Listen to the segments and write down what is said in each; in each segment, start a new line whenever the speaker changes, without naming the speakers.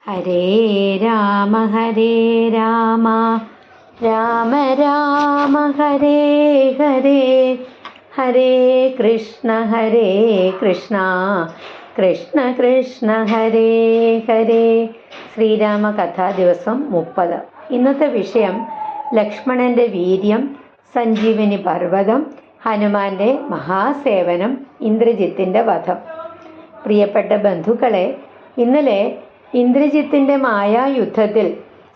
ഹരേ രാമ രാമ രാമ ഹരേ ഹരേ, ഹരേ കൃഷ്ണ കൃഷ്ണ കൃഷ്ണ ഹരേ ഹരേ. ശ്രീരാമ കഥാ ദിവസം 30. ഇന്നത്തെ വിഷയം ലക്ഷ്മണന്റെ വീര്യം, സഞ്ജീവനി പർവ്വതം, ഹനുമാന്റെ മഹാസേവനം, ഇന്ദ്രജിത്തിന്റെ വധം. പ്രിയപ്പെട്ട ബന്ധുക്കളെ, ഇന്നലെ ഇന്ദ്രജിത്തിന്റെ മായായുദ്ധത്തിൽ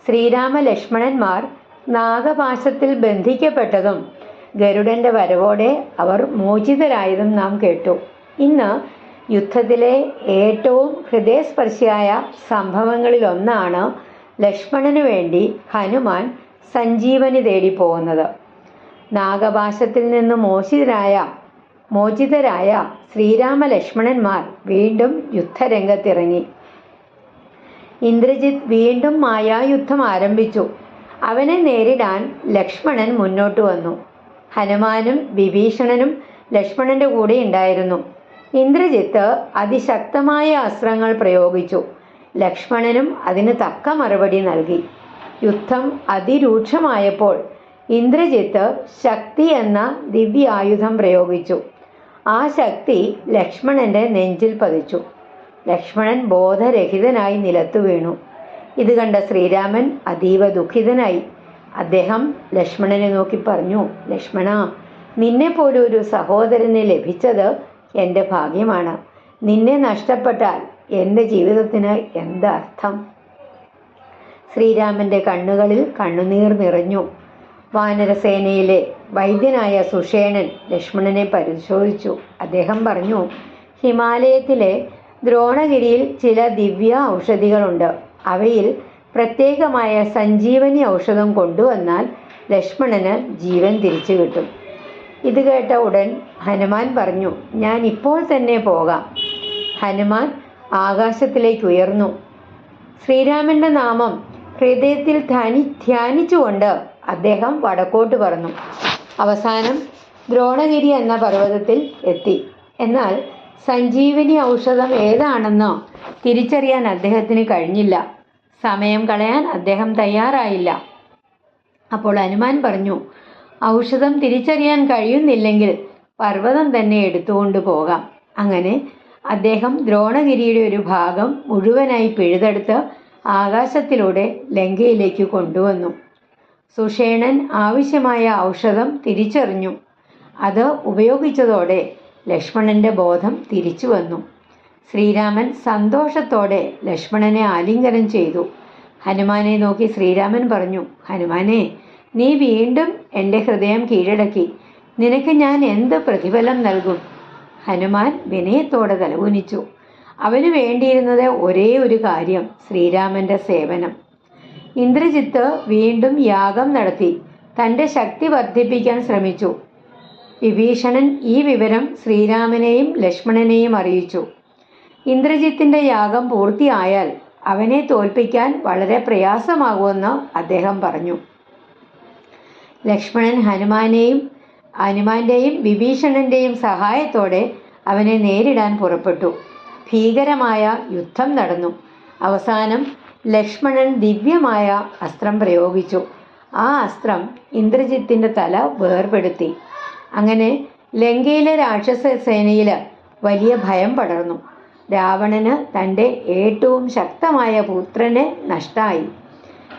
ശ്രീരാമ ലക്ഷ്മണന്മാർ നാഗപാശത്തിൽ ബന്ധിക്കപ്പെട്ടതും ഗരുഡന്റെ വരവോടെ അവർ മോചിതരായതും നാം കേട്ടു. ഇന്ന് യുദ്ധത്തിലെ ഏറ്റവും ഹൃദയസ്പർശിയായ സംഭവങ്ങളിലൊന്നാണ് ലക്ഷ്മണനു വേണ്ടി ഹനുമാൻ സഞ്ജീവനി തേടി പോകുന്നത്. നാഗപാശത്തിൽ നിന്ന് മോചിതരായ ശ്രീരാമ ലക്ഷ്മണന്മാർ വീണ്ടും യുദ്ധരംഗത്തിറങ്ങി. ഇന്ദ്രജിത്ത് വീണ്ടും മായായുദ്ധം ആരംഭിച്ചു. അവനെ നേരിടാൻ ലക്ഷ്മണൻ മുന്നോട്ട് വന്നു. ഹനുമാനും വിഭീഷണനും ലക്ഷ്മണന്റെ കൂടെ ഉണ്ടായിരുന്നു. ഇന്ദ്രജിത്ത് അതിശക്തമായ അസ്ത്രങ്ങൾ പ്രയോഗിച്ചു. ലക്ഷ്മണനും അതിന് തക്ക മറുപടി നൽകി. യുദ്ധം അതിരൂക്ഷമായപ്പോൾ ഇന്ദ്രജിത്ത് ശക്തി എന്ന ദിവ്യായുധം പ്രയോഗിച്ചു. ആ ശക്തി ലക്ഷ്മണന്റെ നെഞ്ചിൽ പതിച്ചു. ലക്ഷ്മണൻ ബോധരഹിതനായി നിലത്തു വീണു. ഇത് കണ്ട ശ്രീരാമൻ അതീവ ദുഃഖിതനായി. അദ്ദേഹം ലക്ഷ്മണനെ നോക്കി പറഞ്ഞു, ലക്ഷ്മണ, നിന്നെ പോലൊരു സഹോദരനെ ലഭിച്ചത് എൻ്റെ ഭാഗ്യമാണ്. നിന്നെ നഷ്ടപ്പെട്ടാൽ എൻ്റെ ജീവിതത്തിന് എന്തർത്ഥം? ശ്രീരാമന്റെ കണ്ണുകളിൽ കണ്ണുനീർ നിറഞ്ഞു. വാനരസേനയിലെ വൈദ്യനായ സുഷേണൻ ലക്ഷ്മണനെ പരിശോധിച്ചു. അദ്ദേഹം പറഞ്ഞു, ഹിമാലയത്തിലെ ദ്രോണഗിരിയിൽ ചില ദിവ്യ ഔഷധികളുണ്ട്. അവയിൽ പ്രത്യേകമായ സഞ്ജീവനി ഔഷധം കൊണ്ടുവന്നാൽ ലക്ഷ്മണന് ജീവൻ തിരിച്ചു കിട്ടും. ഇത് കേട്ട ഉടൻ ഹനുമാൻ പറഞ്ഞു, ഞാൻ ഇപ്പോൾ തന്നെ പോകാം. ഹനുമാൻ ആകാശത്തിലേക്ക് ഉയർന്നു. ശ്രീരാമന്റെ നാമം ഹൃദയത്തിൽ ധ്യാനിച്ചുകൊണ്ട് അദ്ദേഹം വടക്കോട്ട് പറന്നു. അവസാനം ദ്രോണഗിരി എന്ന പർവ്വതത്തിൽ എത്തി. എന്നാൽ സഞ്ജീവനി ഔഷധം ഏതാണെന്ന് തിരിച്ചറിയാൻ അദ്ദേഹത്തിന് കഴിഞ്ഞില്ല. സമയം കളയാൻ അദ്ദേഹം തയ്യാറായില്ല. അപ്പോൾ ഹനുമാൻ പറഞ്ഞു, ഔഷധം തിരിച്ചറിയാൻ കഴിയുന്നില്ലെങ്കിൽ പർവ്വതം തന്നെ എടുത്തുകൊണ്ട് പോകാം. അങ്ങനെ അദ്ദേഹം ദ്രോണഗിരിയുടെ ഒരു ഭാഗം മുഴുവനായി പിഴുതെടുത്ത് ആകാശത്തിലൂടെ ലങ്കയിലേക്ക് കൊണ്ടുവന്നു. സുഷേണൻ ആവശ്യമായ ഔഷധം തിരിച്ചറിഞ്ഞു. അത് ഉപയോഗിച്ചതോടെ ലക്ഷ്മണന്റെ ബോധം തിരിച്ചു വന്നു. ശ്രീരാമൻ സന്തോഷത്തോടെ ലക്ഷ്മണനെ ആലിംഗനം ചെയ്തു. ഹനുമാനെ നോക്കി ശ്രീരാമൻ പറഞ്ഞു, ഹനുമാനെ, നീ വീണ്ടും എൻ്റെ ഹൃദയം കീഴടക്കി. നിനക്ക് ഞാൻ എന്ത് പ്രതിഫലം നൽകും? ഹനുമാൻ വിനയത്തോടെ തലകുനിച്ചു. അവന് വേണ്ടിയിരുന്നത് ഒരേ ഒരു കാര്യം, ശ്രീരാമന്റെ സേവനം. ഇന്ദ്രജിത്ത് വീണ്ടും യാഗം നടത്തി തൻ്റെ ശക്തി വർദ്ധിപ്പിക്കാൻ ശ്രമിച്ചു. വിഭീഷണൻ ഈ വിവരം ശ്രീരാമനെയും ലക്ഷ്മണനെയും അറിയിച്ചു. ഇന്ദ്രജിത്തിന്റെ യാഗം പൂർത്തിയായാൽ അവനെ തോൽപ്പിക്കാൻ വളരെ പ്രയാസമാകുമെന്ന് അദ്ദേഹം പറഞ്ഞു. ലക്ഷ്മണൻ ഹനുമാന്റെയും വിഭീഷണന്റെയും സഹായത്തോടെ അവനെ നേരിടാൻ പുറപ്പെട്ടു. ഭീകരമായ യുദ്ധം നടന്നു. അവസാനം ലക്ഷ്മണൻ ദിവ്യമായ അസ്ത്രം പ്രയോഗിച്ചു. ആ അസ്ത്രം ഇന്ദ്രജിത്തിന്റെ തല വേർപെടുത്തി. അങ്ങനെ ലങ്കയിലെ രാക്ഷസ സേനയിൽ വലിയ ഭയം പടർന്നു. രാവണന് തൻ്റെ ഏറ്റവും ശക്തമായ പുത്രനെ നഷ്ടമായി.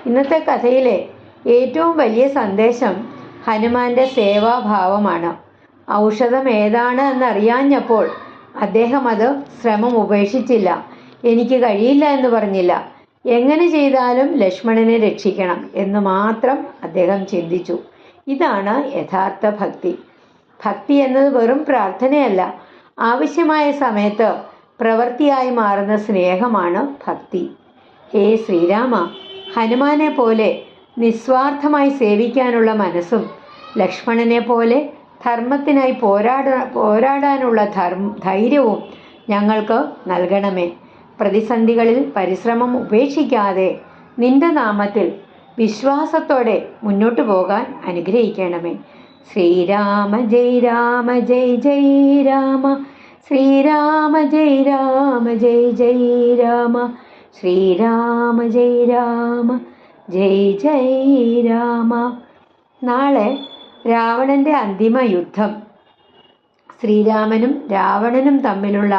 ഇന്നത്തെ കഥയിലെ ഏറ്റവും വലിയ സന്ദേശം ഹനുമാന്റെ സേവാഭാവമാണ്. ഔഷധം ഏതാണ് എന്നറിയാഞ്ഞപ്പോൾ അദ്ദേഹം അത് ശ്രമം ഉപേക്ഷിച്ചില്ല. എനിക്ക് കഴിയില്ല എന്ന് പറഞ്ഞില്ല. എങ്ങനെ ചെയ്താലും ലക്ഷ്മണനെ രക്ഷിക്കണം എന്ന് മാത്രം അദ്ദേഹം ചിന്തിച്ചു. ഇതാണ് യഥാർത്ഥ ഭക്തി. ഭക്തി എന്നത് വെറും പ്രാർത്ഥനയല്ല, ആവശ്യമായ സമയത്ത് പ്രവൃത്തിയായി മാറുന്ന സ്നേഹമാണ് ഭക്തി. ഹേ ശ്രീരാമ, ഹനുമാനെ പോലെ നിസ്വാർത്ഥമായി സേവിക്കാനുള്ള മനസ്സും ലക്ഷ്മണനെ പോലെ ധർമ്മത്തിനായി പോരാടാനുള്ള ധൈര്യവും ഞങ്ങൾക്ക് നൽകണമേ. പ്രതിസന്ധികളിൽ പരിശ്രമം ഉപേക്ഷിക്കാതെ നിന്റെ നാമത്തിൽ വിശ്വാസത്തോടെ മുന്നോട്ടു പോകാൻ അനുഗ്രഹിക്കണമേ. ശ്രീരാമ ജയ് രാമ ജയ് ജയ് രാമ, ശ്രീരാമ ജയ് രാമ ജയ് ജയ് രാമ, ശ്രീരാമ ജയ രാമ ജയ് ജയ് രാമ. നാളെ രാവണന്റെ അന്തിമ യുദ്ധം, ശ്രീരാമനും രാവണനും തമ്മിലുള്ള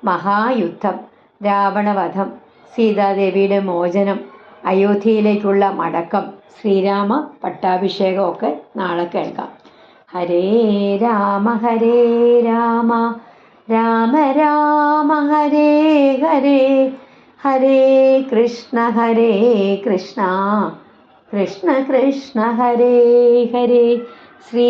മഹായുദ്ധം, രാവണവധം, സീതാദേവിയുടെ മോചനം, അയോധ്യയിലേക്കുള്ള മടക്കം, ശ്രീരാമ പട്ടാഭിഷേകം ഒക്കെ നാളെ കേൾക്കാം. ഹരേ രാമ രാമ രാമ ഹരേ ഹരേ, ഹരേ കൃഷ്ണ കൃഷ്ണ കൃഷ്ണ കൃഷ്ണ ഹരേ ഹരേ. ശ്രീ